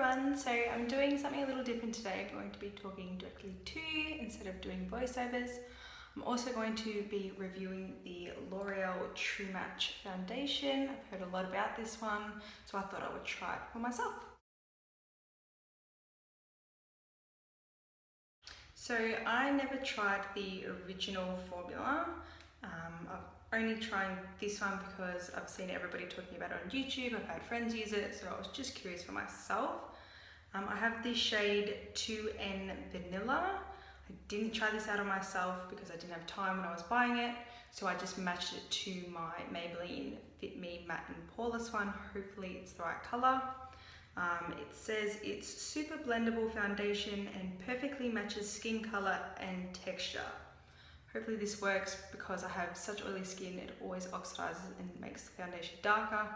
everyone, so I'm doing something a little different today. I'm going to be talking directly to you instead of doing voiceovers. I'm also going to be reviewing the L'Oreal True Match foundation. I've heard a lot about this one, so I thought I would try it for myself. So I never tried the original formula. I've only tried this one because I've seen everybody talking about it on YouTube. I've had friends use it, so I was just curious for myself. I have the shade 2N Vanilla. I didn't try this out on myself because I didn't have time when I was buying it, so I just matched it to my Maybelline Fit Me Matte and Poreless one. Hopefully it's the right colour. It says it's super blendable foundation and perfectly matches skin colour and texture. Hopefully this works because I have such oily skin, it always oxidizes and makes the foundation darker.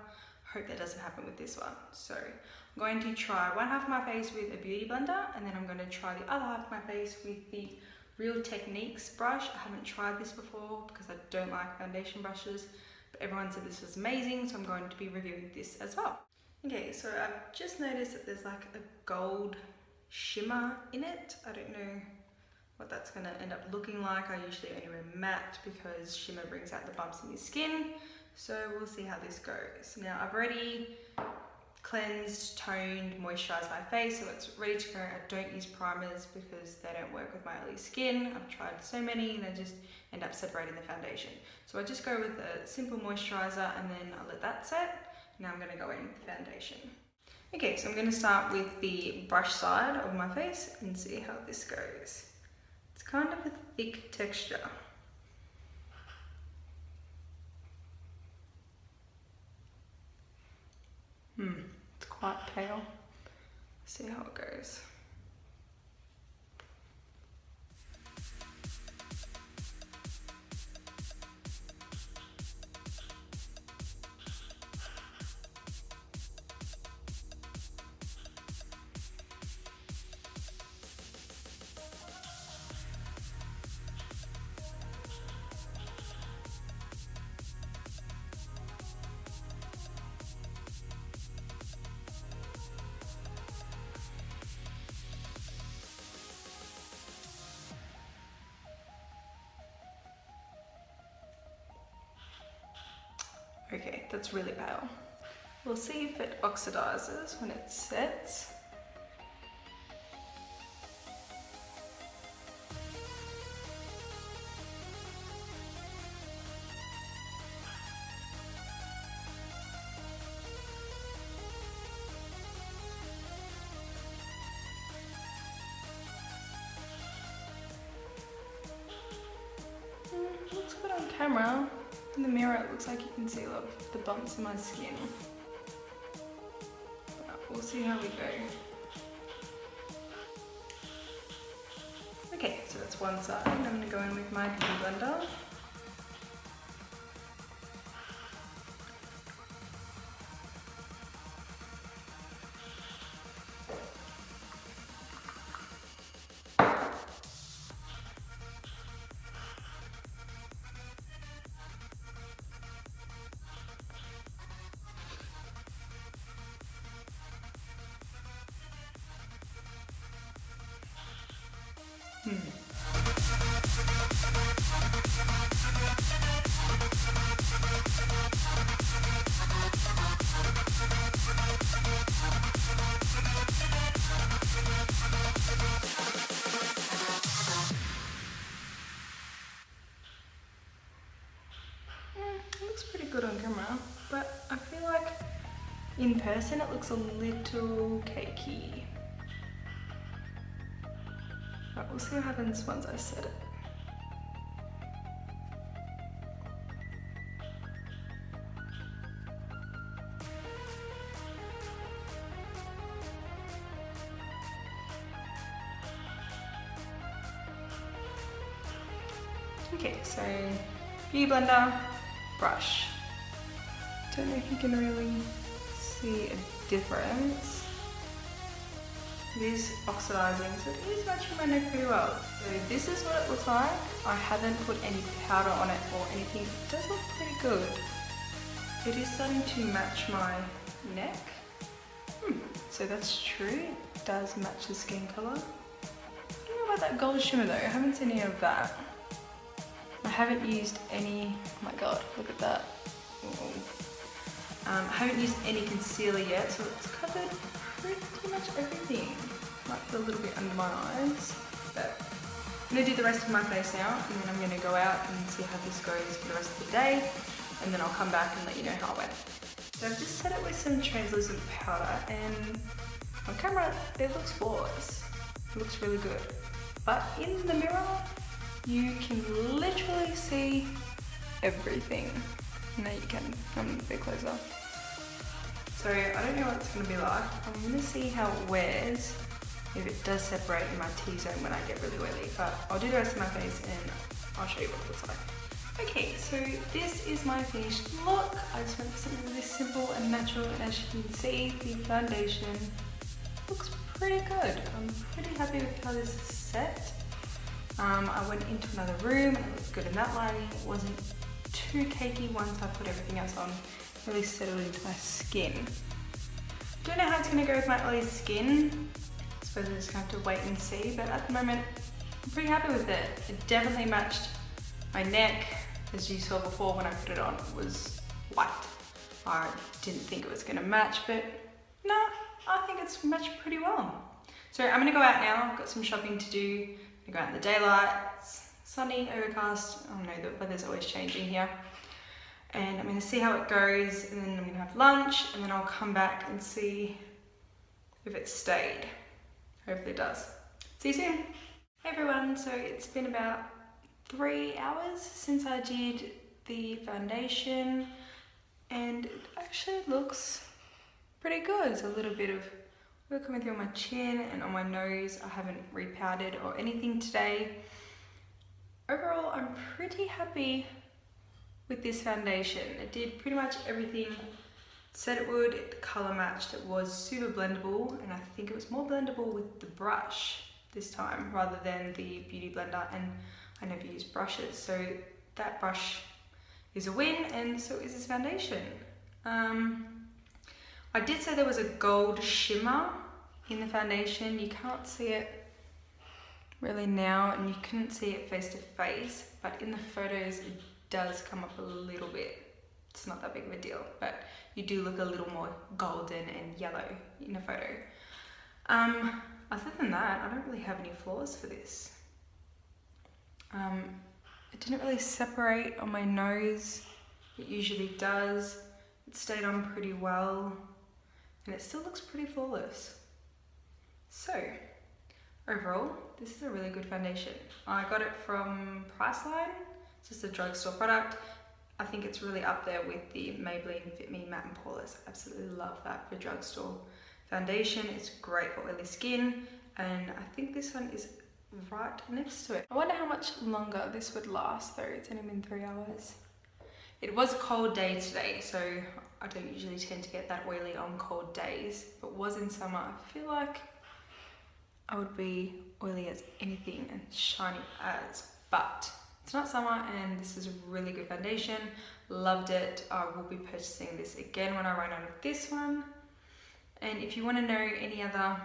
Hope that doesn't happen with this one. So I'm going to try one half of my face with a beauty blender, and then I'm going to try the other half of my face with the Real Techniques brush. I haven't tried this before because I don't like foundation brushes, but everyone said this was amazing, so I'm going to be reviewing this as well. Okay, so I've just noticed that there's like a gold shimmer in it. I don't know what that's going to end up looking like. I usually only wear matte because shimmer brings out the bumps in your skin, so we'll see how this goes. Now I've already cleansed, toned, moisturized my face, so it's ready to go. I don't use primers because they don't work with my oily skin. I've tried so many and they just end up separating the foundation. So I just go with a simple moisturizer and then I let that set. Now I'm going to go in with the foundation. Okay, so I'm going to start with the brush side of my face and see how this goes. It's kind of a thick texture. It's quite pale. See how it goes. Okay, that's really pale. We'll see if it oxidizes when it sets. Looks good on camera. In the mirror it looks like you can see a lot of the bumps in my skin. But we'll see how we go. Okay, so that's one side. I'm going to go in with my beauty blender. Looks pretty good on camera, but I feel like in person it looks a little cakey. But we'll see what happens once I set it. Okay, so beauty blender, brush. Don't know if you can really see a difference. It is oxidizing, so it is matching my neck pretty well. So this is what it looks like. I haven't put any powder on it or anything. It does look pretty good. It is starting to match my neck. So that's true, it does match the skin colour. I don't know about that gold shimmer though, I haven't seen any of that. I haven't used any, oh my god, look at that. I haven't used any concealer yet, so it's covered pretty much everything. Might be a little bit under my eyes, but I'm going to do the rest of my face now, and then I'm going to go out and see how this goes for the rest of the day, and then I'll come back and let you know how it went. So I've just set it with some translucent powder, and on camera it looks flawless. It looks really good. But in the mirror, you can literally see everything. Now you can, I'm a bit closer. So I don't know what it's going to be like. I'm going to see how it wears, if it does separate in my T-zone when I get really oily. But I'll do the rest of my face and I'll show you what it looks like. Okay, so this is my finished look. I just went for something really simple and natural, and as you can see, the foundation looks pretty good. I'm pretty happy with how this is set. I went into another room and it looked good in that lighting. It wasn't too cakey once I put everything else on. It really settled into my skin. Don't know how it's going to go with my oily skin. I suppose I just have to wait and see, but at the moment I'm pretty happy with it. It definitely matched my neck. As you saw before when I put it on, it was white. I didn't think it was going to match, but no, I think it's matched pretty well. So I'm going to go out now. I've got some shopping to do. I'm going to go out in the daylight. It's sunny, overcast. I don't know, the weather's always changing here. And I'm going to see how it goes, and then I'm going to have lunch, and then I'll come back and see if it stayed. Hopefully it does. See you soon. Hey everyone, so it's been about 3 hours since I did the foundation, and it actually looks pretty good. There's a little bit of work coming through on my chin and on my nose. I haven't repowdered or anything today. Overall, I'm pretty happy with this foundation. It did pretty much everything it said it would. It colour matched. It was super blendable, and I think it was more blendable with the brush this time rather than the beauty blender, and I never use brushes, so that brush is a win, and so is this foundation. I did say there was a gold shimmer in the foundation. You can't see it really now, and you couldn't see it face to face, but in the photos it does come up a little bit. It's not that big of a deal, but you do look a little more golden and yellow in a photo. Other than that, I don't really have any flaws for this. It didn't really separate on my nose. It usually does. It stayed on pretty well, and it still looks pretty flawless. So overall, this is a really good foundation. I got it from Priceline. It's just a drugstore product. I think it's really up there with the Maybelline Fit Me Matte and Poreless. I absolutely love that for drugstore foundation. It's great for oily skin, and I think this one is right next to it. I wonder how much longer this would last though. It's only been 3 hours. It was a cold day today, so I don't usually tend to get that oily on cold days. If it was in summer, I feel like I would be oily as anything and shiny as, but it's not summer, and this is a really good foundation. Loved it. I will be purchasing this again when I run out of this one. And if you want to know any other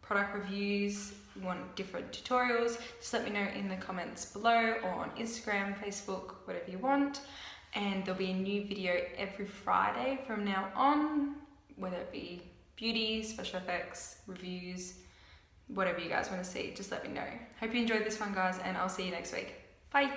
product reviews, you want different tutorials, just let me know in the comments below, or on Instagram, Facebook, whatever you want. And there'll be a new video every Friday from now on, whether it be beauty, special effects, reviews, whatever you guys want to see, just let me know. Hope you enjoyed this one, guys, and I'll see you next week. Bye.